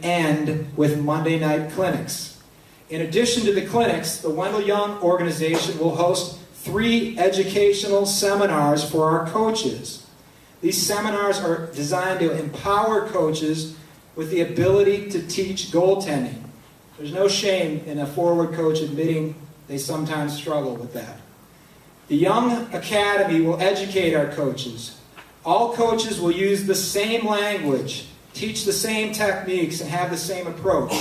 end with Monday night clinics. In addition to the clinics, the Wendell Young organization will host 3 educational seminars for our coaches. These seminars are designed to empower coaches with the ability to teach goaltending. There's no shame in a forward coach admitting they sometimes struggle with that. The Young Academy will educate our coaches. All coaches will use the same language, teach the same techniques, and have the same approach.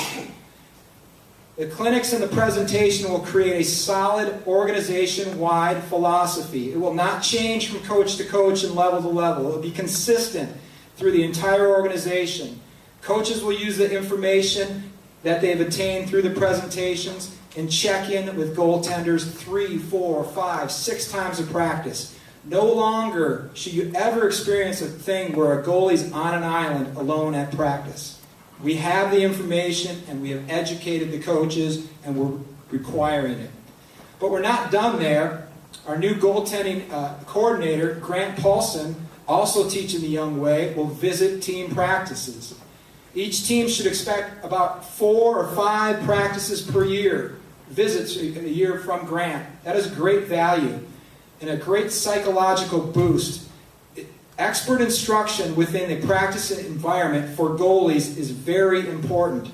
The clinics and the presentation will create a solid organization-wide philosophy. It will not change from coach to coach and level to level. It will be consistent through the entire organization. Coaches will use the information that they've attained through the presentations and check in with goaltenders 3, 4, 5, 6 times a practice. No longer should you ever experience a thing where a goalie's on an island alone at practice. We have the information and we have educated the coaches and we're requiring it. But we're not done there. Our new goaltending coordinator, Grant Paulson, also teaching the Young Way, will visit team practices. Each team should expect about 4 or 5 practices per year, visits a year from Grant. That is great value and a great psychological boost. Expert instruction within the practice environment for goalies is very important.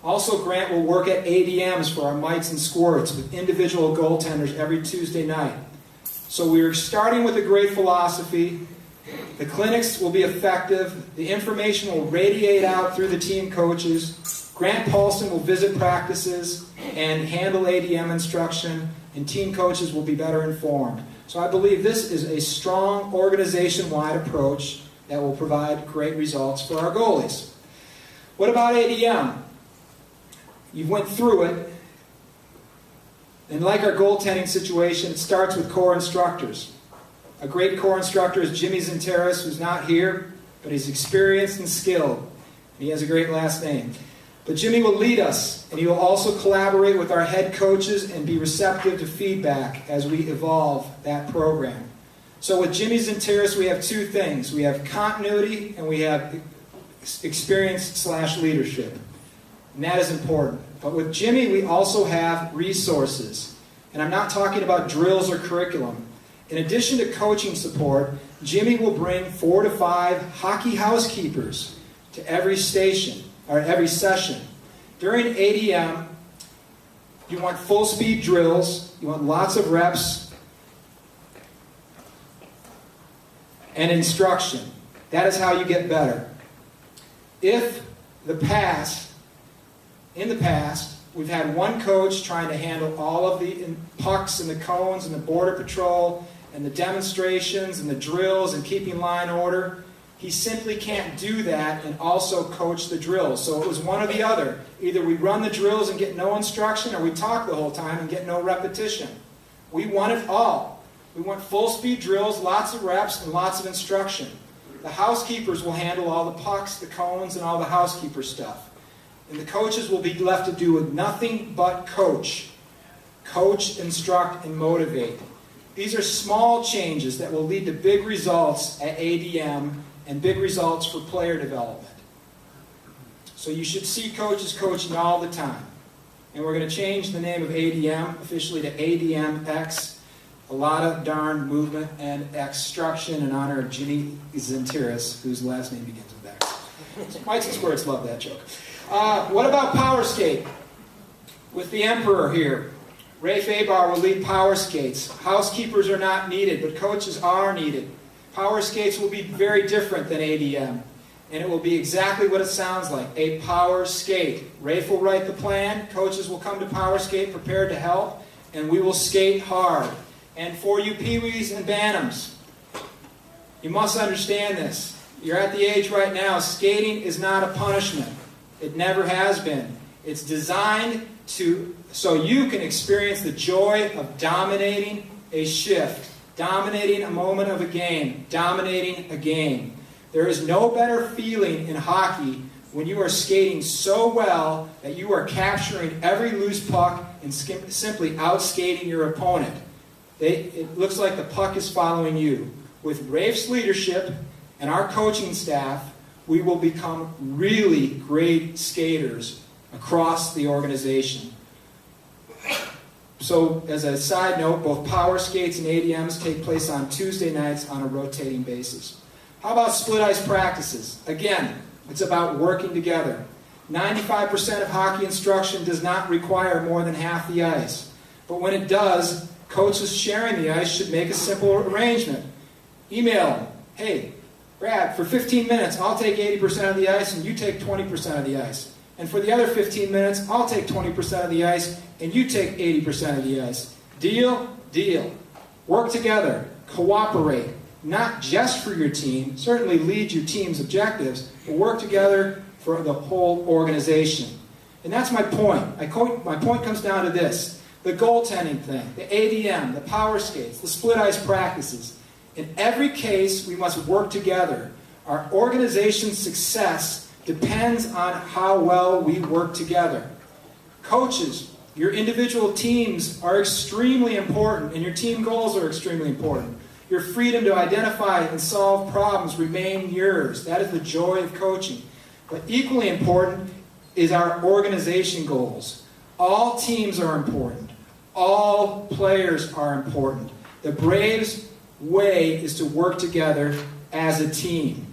Also, Grant will work at ADMs for our mites and squirts with individual goaltenders every Tuesday night. So we are starting with a great philosophy. The clinics will be effective. The information will radiate out through the team coaches. Grant Paulson will visit practices and handle ADM instruction, and team coaches will be better informed. So I believe this is a strong organization-wide approach that will provide great results for our goalies. What about ADM? You went through it. And like our goaltending situation, it starts with core instructors. A great core instructor is Jimmy Zinteris, who's not here, but he's experienced and skilled. He has a great last name. But Jimmy will lead us, and he will also collaborate with our head coaches and be receptive to feedback as we evolve that program. So with Jimmy Zinteris, we have 2 things. We have continuity, and we have experience/leadership. And that is important. But with Jimmy, we also have resources. And I'm not talking about drills or curriculum. In addition to coaching support, Jimmy will bring 4 to 5 hockey housekeepers to every station, or every session. During ADM, you want full speed drills, you want lots of reps, and instruction. That is how you get better. In the past, we've had one coach trying to handle all of the pucks and the cones and the border patrol and the demonstrations and the drills and keeping line order. He simply can't do that and also coach the drills. So it was one or the other. Either we run the drills and get no instruction, or we talk the whole time and get no repetition. We want it all. We want full speed drills, lots of reps, and lots of instruction. The housekeepers will handle all the pucks, the cones, and all the housekeeper stuff. And the coaches will be left to do with nothing but coach. Coach, instruct, and motivate. These are small changes that will lead to big results at ADM and big results for player development. So you should see coaches coaching all the time. And we're going to change the name of ADM officially to ADMX. A lot of darn movement and exstruction in honor of Jimmy Zinteris, whose last name begins with X. Mites and Squirts love that joke. What about Power Skate? With the Emperor here. Ray Fabar will lead Power Skates. Housekeepers are not needed, but coaches are needed. Power Skates will be very different than ADM, and it will be exactly what it sounds like, a power skate. Rafe will write the plan, coaches will come to Power Skate prepared to help, and we will skate hard. And for you peewees and bantams, you must understand this. You're at the age right now, skating is not a punishment. It never has been. It's designed so you can experience the joy of dominating a shift, dominating a moment of a game, dominating a game. There is no better feeling in hockey when you are skating so well that you are capturing every loose puck and simply outskating your opponent. It looks like the puck is following you. With Rafe's leadership and our coaching staff, we will become really great skaters across the organization. So, as a side note, both power skates and ADMs take place on Tuesday nights on a rotating basis. How about split ice practices? Again, it's about working together. 95% of hockey instruction does not require more than half the ice. But when it does, coaches sharing the ice should make a simple arrangement. Email them, hey, Brad, for 15 minutes, I'll take 80% of the ice and you take 20% of the ice. And for the other 15 minutes, I'll take 20% of the ice and you take 80% of the ice. Deal? Deal. Work together. Cooperate. Not just for your team, certainly lead your team's objectives, but work together for the whole organization. And that's my point. My point comes down to this. The goaltending thing, the ADM, the power skates, the split ice practices. In every case, we must work together. Our organization's success depends on how well we work together. Coaches, your individual teams are extremely important, and your team goals are extremely important. Your freedom to identify and solve problems remain yours. That is the joy of coaching. But equally important is our organization goals. All teams are important. All players are important. The Braves' way is to work together as a team.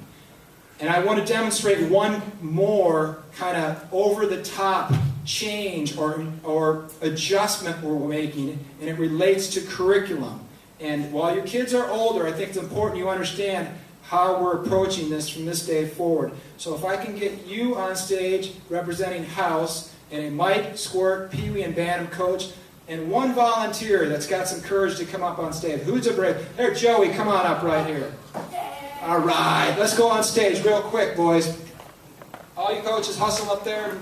And I want to demonstrate one more kind of over-the-top change or adjustment we're making, and it relates to curriculum. And while your kids are older, I think it's important you understand how we're approaching this from this day forward. So if I can get you on stage representing House, and a Mike, Squirt, Pee Wee, and Bantam coach, and one volunteer that's got some courage to come up on stage. Who's a brave? There, Joey, come on up right here. All right, let's go on stage real quick, boys. All you coaches, hustle up there.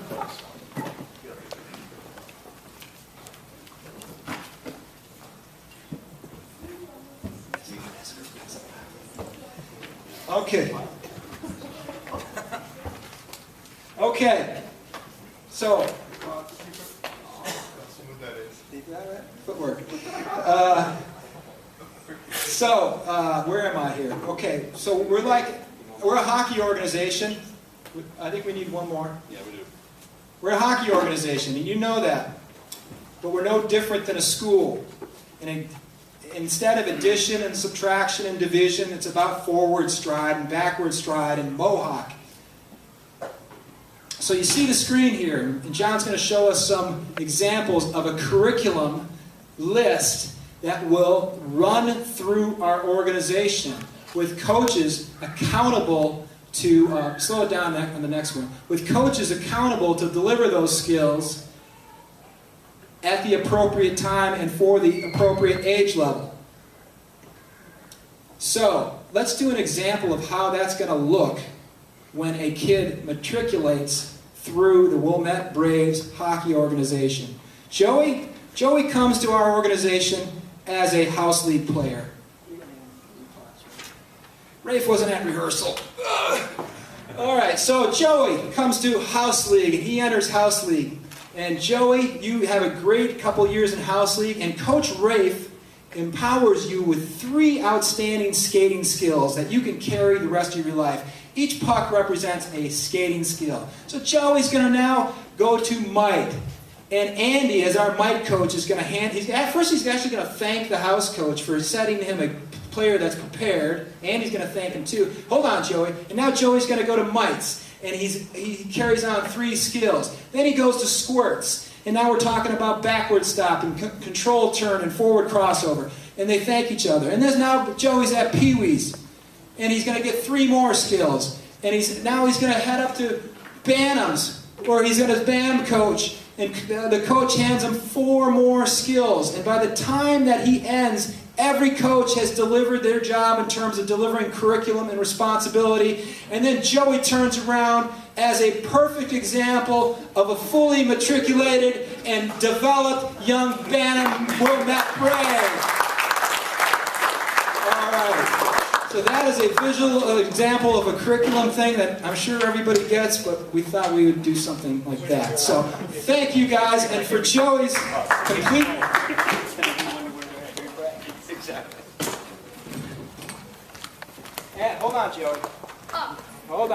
Okay. Okay. So, footwork. Where am I here? Okay, so we're a hockey organization. I think we need one more. Yeah, we do. We're a hockey organization, and you know that. But we're no different than a school. And instead of addition and subtraction and division, it's about forward stride and backward stride and mohawk. So you see the screen here, and John's going to show us some examples of a curriculum list that will run through our organization with coaches accountable to, slow it down on the next one, with coaches accountable to deliver those skills at the appropriate time and for the appropriate age level. So, let's do an example of how that's going to look when a kid matriculates through the Wilmette Braves hockey organization. Joey comes to our organization as a house league player. Rafe wasn't at rehearsal. All right, so Joey comes to house league, and he enters house league. And Joey, you have a great couple years in house league, and Coach Rafe empowers you with 3 outstanding skating skills that you can carry the rest of your life. Each puck represents a skating skill. So Joey's going to now go to Mike. And Andy, as our Mike coach, is going to first he's actually going to thank the house coach for setting him a player that's prepared. Andy's going to thank him too. Hold on, Joey. And now Joey's going to go to Mike's. And he carries on 3 skills. Then he goes to Squirts. And now we're talking about backward stop and control turn and forward crossover. And they thank each other. And then now Joey's at Pee Wee's. And he's going to get 3 more skills. And now he's going to head up to Bantams, where he's going to Bantam coach. And the coach hands him 4 more skills. And by the time that he ends, every coach has delivered their job in terms of delivering curriculum and responsibility. And then Joey turns around as a perfect example of a fully matriculated and developed young Bantam Wilmette Brave. All right. So that is a visual example of a curriculum thing that I'm sure everybody gets, but we thought we would do something like that. So thank you guys, and for Joey's complete... Exactly. And hold on, Joey. Hold on.